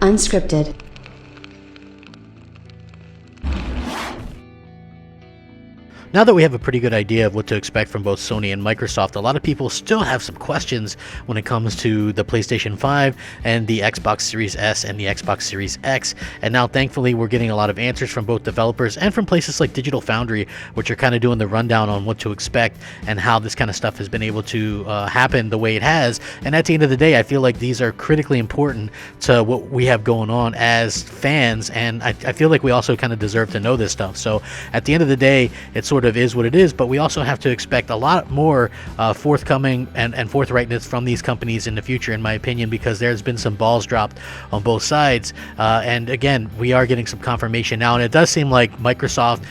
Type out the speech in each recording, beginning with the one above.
Unscripted. Now that we have a pretty good idea of what to expect from both Sony and Microsoft, a lot of people still have some questions when it comes to the PlayStation 5 and the Xbox Series S and the Xbox Series X. And now, thankfully, we're getting a lot of answers from both developers and from places like Digital Foundry, which are kind of doing the rundown on what to expect and how this kind of stuff has been able to happen the way it has. And at the end of the day, I feel like these are critically important to what we have going on as fans, and I feel like we also kind of deserve to know this stuff. So at the end of the day, it's sort of is what it is, but we also have to expect a lot more forthcoming and forthrightness from these companies in the future, in my opinion, because there's been some balls dropped on both sides, and again, we are getting some confirmation now, and it does seem like Microsoft,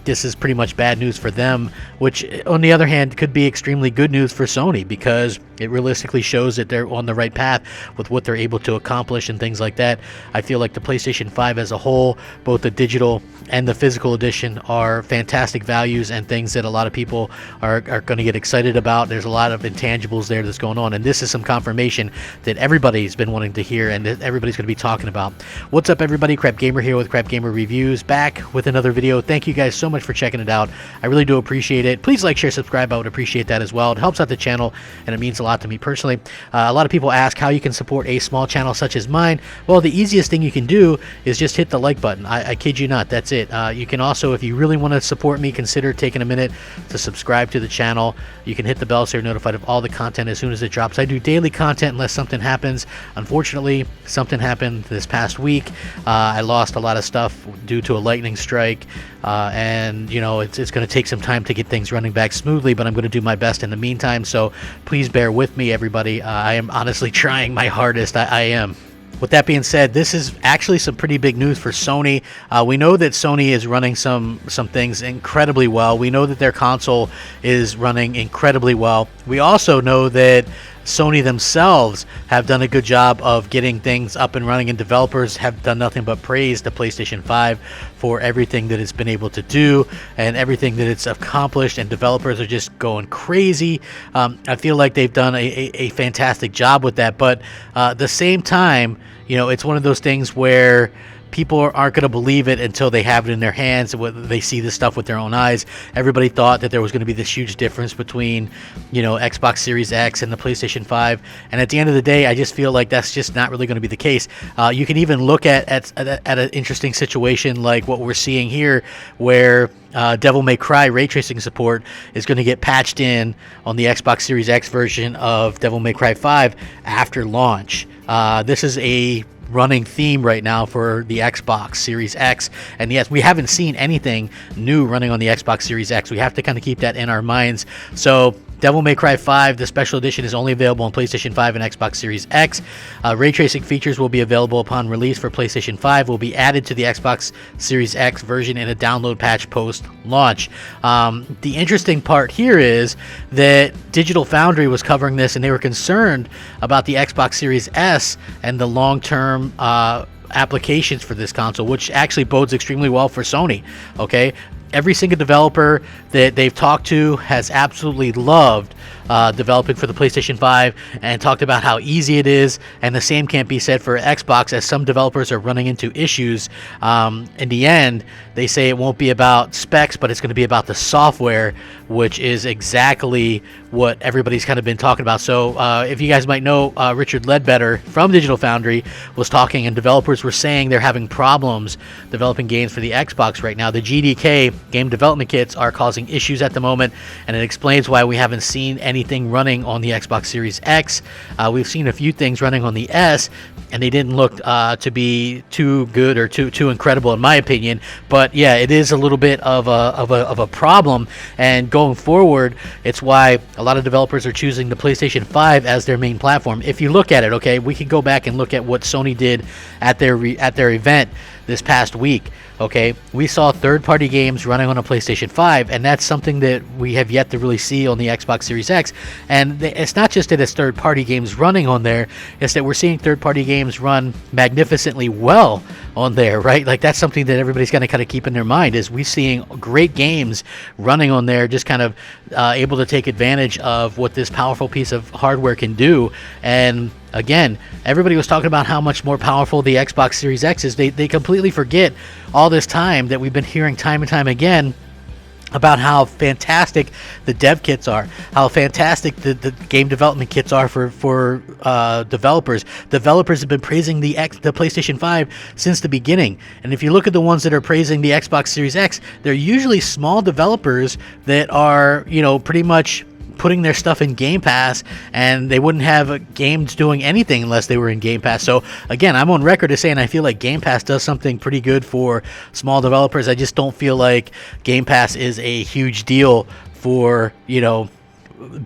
this is pretty much bad news for them, which on the other hand could be extremely good news for Sony, because it realistically shows that they're on the right path with what they're able to accomplish and things like that. I feel like the PlayStation 5 as a whole, both the digital and the physical edition, are fantastic values and things that a lot of people are going to get excited about. There's a lot of intangibles there that's going on, and this is some confirmation that everybody's been wanting to hear and that everybody's going to be talking about. What's up, everybody? Crapgamer here with Crapgamer Reviews, back with another video. Thank you guys so much for checking it out. I really do appreciate it. Please like, share, subscribe. I would appreciate that as well. It helps out the channel, and it means a lot to me personally. A lot of people ask how you can support a small channel such as mine. Well, the easiest thing you can do is just hit the like button. I kid you not, that's it. You can also, if you really want to support me, consider taking a minute to subscribe to the channel. You can hit the bell so you're notified of all the content as soon as it drops. I do daily content unless something happens. Unfortunately, something happened this past week. I lost a lot of stuff due to a lightning strike, and you know, it's going to take some time to get things running back smoothly, but I'm going to do my best in the meantime, so please bear with me, everybody. I am honestly trying my hardest. I am. With that being said, this is actually some pretty big news for Sony. We know that Sony is running some things incredibly well. We know that their console is running incredibly well. We also know that Sony themselves have done a good job of getting things up and running, and developers have done nothing but praise the PlayStation 5 for everything that it's been able to do and everything that it's accomplished, and developers are just going crazy. I feel like they've done a fantastic job with that, but at the same time, you know, it's one of those things where people aren't going to believe it until they have it in their hands, they see this stuff with their own eyes. Everybody thought that there was going to be this huge difference between, you know, Xbox Series X and the PlayStation 5, and at the end of the day, I just feel like that's just not really going to be the case. You can even look at an interesting situation like what we're seeing here, where Devil May Cry ray tracing support is going to get patched in on the Xbox Series X version of Devil May Cry 5 after launch. This is a running theme right now for the Xbox Series X, and yes, we haven't seen anything new running on the Xbox Series X. We have to kind of keep that in our minds. So Devil May Cry 5, the special edition, is only available on PlayStation 5 and Xbox Series X. Ray tracing features will be available upon release for PlayStation 5, will be added to the Xbox Series X version in a download patch post-launch. The interesting part here is that Digital Foundry was covering this, and they were concerned about the Xbox Series S and the long-term applications for this console, which actually bodes extremely well for Sony. Okay, every single developer that they've talked to has absolutely loved developing for the PlayStation 5 and talked about how easy it is, and the same can't be said for Xbox, as some developers are running into issues. In the end, they say it won't be about specs, but it's going to be about the software, which is exactly what everybody's kind of been talking about. So if you guys might know, Richard Ledbetter from Digital Foundry was talking, and developers were saying they're having problems developing games for the Xbox right now. The GDK game development kits are causing issues at the moment, and it explains why we haven't seen anything running on the Xbox Series X. We've seen a few things running on the S, and they didn't look to be too good or too incredible, in my opinion. But yeah, it is a little bit of a problem, and going forward, it's why a lot of developers are choosing the PlayStation 5 as their main platform. If you look at it, okay, we can go back and look at what Sony did at their event this past week. Okay, we saw third-party games running on a PlayStation 5, and that's something that we have yet to really see on the Xbox Series X. And it's not just that it's third-party games running on there, it's that we're seeing third-party games run magnificently well on there, right? Like, that's something that everybody's going to kind of keep in their mind, is we're seeing great games running on there, just kind of able to take advantage of what this powerful piece of hardware can do. And Again, everybody was talking about how much more powerful the Xbox Series X is. They completely forget all this time that we've been hearing time and time again about how fantastic the dev kits are, how fantastic the game development kits are for developers. Developers have been praising the PlayStation 5 since the beginning. And if you look at the ones that are praising the Xbox Series X, they're usually small developers that are, you know, pretty much putting their stuff in Game Pass, and they wouldn't have games doing anything unless they were in Game Pass. So again, I'm on record as saying I feel like Game Pass does something pretty good for small developers. I just don't feel like Game Pass is a huge deal for, you know,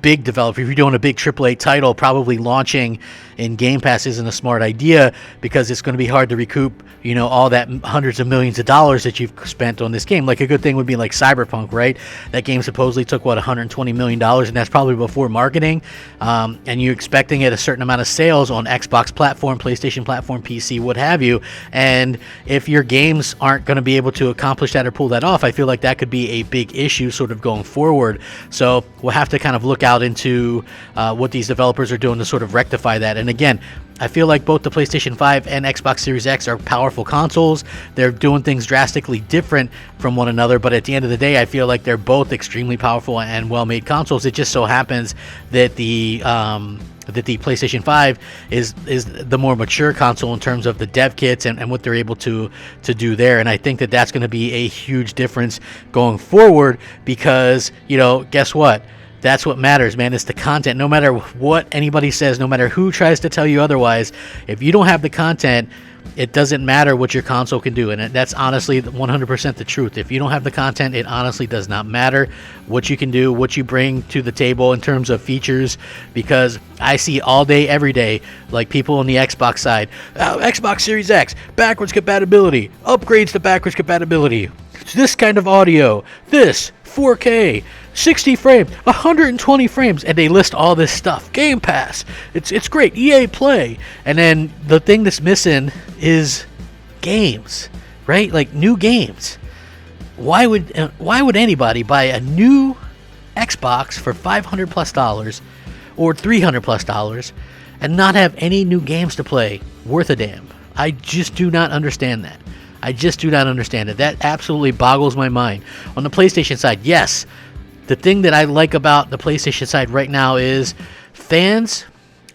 big developer. If you're doing a big AAA title, probably launching in Game Pass isn't a smart idea, because it's going to be hard to recoup, you know, all that hundreds of millions of dollars that you've spent on this game. Like, a good thing would be like Cyberpunk, right? That game supposedly took, what, $120 million, and that's probably before marketing, and you're expecting it a certain amount of sales on Xbox platform, PlayStation platform, PC, what have you. And if your games aren't going to be able to accomplish that or pull that off, I feel like that could be a big issue sort of going forward. So we'll have to kind of look out into what these developers are doing to sort of rectify that. And again, I feel like both the PlayStation 5 and Xbox Series X are powerful consoles. They're doing things drastically different from one another, but at the end of the day, I feel like they're both extremely powerful and well-made consoles. It just so happens that the PlayStation 5 is the more mature console in terms of the dev kits and what they're able to do there. And I think that that's going to be a huge difference going forward, because, you know, guess what? That's what matters, man. It's the content. No matter what anybody says, no matter who tries to tell you otherwise, if you don't have the content, it doesn't matter what your console can do. And that's honestly 100% the truth. If you don't have the content, it honestly does not matter what you can do, what you bring to the table in terms of features, because I see all day, every day, like people on the Xbox side, Xbox Series X, backwards compatibility, upgrades to backwards compatibility, this kind of audio, this, 4K, 60 frames, 120 frames, and they list all this stuff. Game Pass, it's great, EA Play, and then the thing that's missing is games, right? Like, new games. Why would anybody buy a new Xbox for $500+ or $300+ and not have any new games to play worth a damn? I just do not understand that. I just do not understand it. That absolutely boggles my mind. On the PlayStation side, yes, the thing that I like about the PlayStation side right now is fans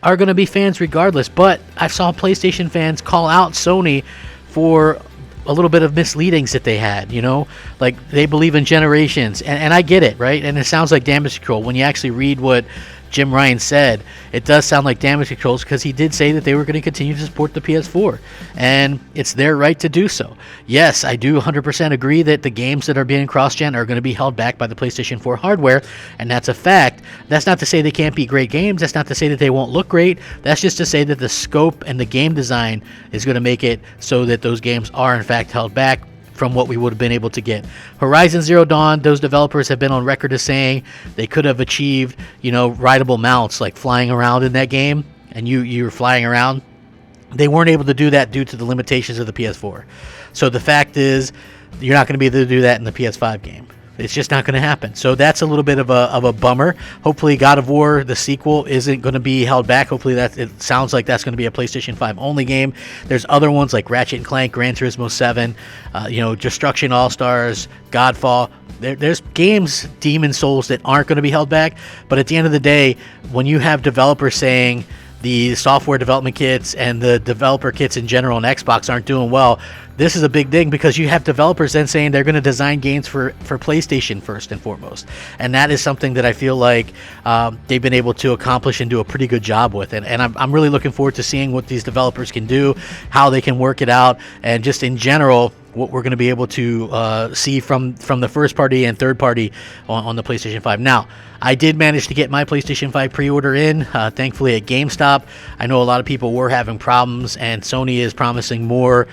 are going to be fans regardless, but I saw PlayStation fans call out Sony for a little bit of misleadings that they had, you know, like they believe in generations, and I get it, right? And it sounds like damage control. When you actually read what Jim Ryan said, it does sound like damage controls, because he did say that they were going to continue to support the PS4, and it's their right to do so. Yes, I do 100% agree that the games that are being cross-gen are going to be held back by the PlayStation 4 hardware, and that's a fact. That's not to say they can't be great games. That's not to say that they won't look great. That's just to say that the scope and the game design is going to make it so that those games are in fact held back from what we would have been able to get. Horizon Zero Dawn, those developers have been on record as saying they could have achieved, you know, rideable mounts, like flying around in that game, and you're flying around. They weren't able to do that due to the limitations of the PS4. So the fact is, you're not going to be able to do that in the PS5 game. It's just not going to happen. So that's a little bit of a bummer. Hopefully God of War, the sequel, isn't going to be held back. Hopefully it sounds like that's going to be a PlayStation 5 only game. There's other ones like Ratchet & Clank, Gran Turismo 7, you know, Destruction All-Stars, Godfall. There's games, Demon Souls, that aren't going to be held back. But at the end of the day, when you have developers saying the software development kits and the developer kits in general on Xbox aren't doing well, this is a big thing, because you have developers then saying they're going to design games for PlayStation first and foremost. And that is something that I feel like they've been able to accomplish and do a pretty good job with. And I'm really looking forward to seeing what these developers can do, how they can work it out, and just in general, what we're going to be able to see from the first party and third party on the PlayStation 5. Now, I did manage to get my PlayStation 5 pre-order in, thankfully at GameStop. I know a lot of people were having problems, and Sony is promising more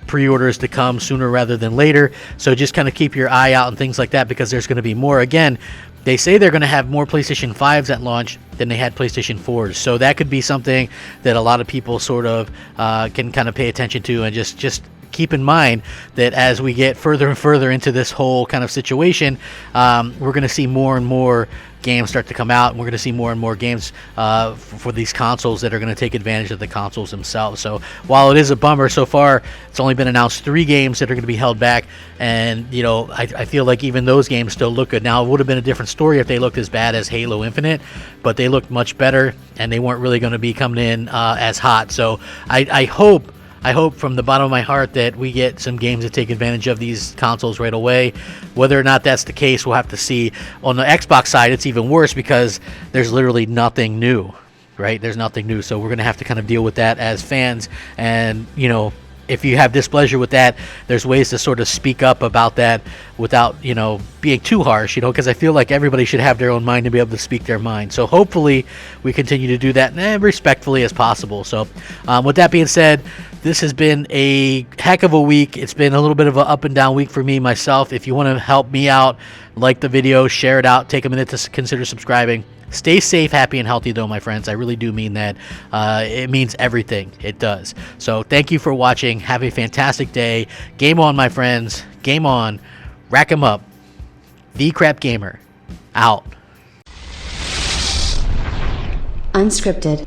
pre-orders to come sooner rather than later. So just kind of keep your eye out and things like that, because there's going to be more. Again, they say they're going to have more PlayStation 5s at launch than they had PlayStation 4s. So that could be something that a lot of people sort of can kind of pay attention to and just keep in mind that as we get further and further into this whole kind of situation, we're going to see more and more games start to come out, and we're going to see more and more games for these consoles that are going to take advantage of the consoles themselves. So while it is a bummer, so far it's only been announced 3 games that are going to be held back, and you know, I feel like even those games still look good. Now it would have been a different story if they looked as bad as Halo Infinite, but they looked much better, and they weren't really going to be coming in as hot. So I hope from the bottom of my heart that we get some games that take advantage of these consoles right away. Whether or not that's the case, we'll have to see. On the Xbox side, it's even worse because there's literally nothing new, right? There's nothing new, so we're going to have to kind of deal with that as fans. And, you know, if you have displeasure with that, there's ways to sort of speak up about that without, you know, being too harsh, you know, because I feel like everybody should have their own mind to be able to speak their mind. So hopefully we continue to do that respectfully as possible. So with that being said, this has been a heck of a week. It's been a little bit of an up and down week for me myself. If you want to help me out, like the video, share it out, take a minute to consider subscribing. Stay safe, happy, and healthy, though, my friends. I really do mean that. It means everything. It does. So thank you for watching. Have a fantastic day. Game on, my friends. Game on. Rack 'em up. The Crapgamer. Out. Unscripted.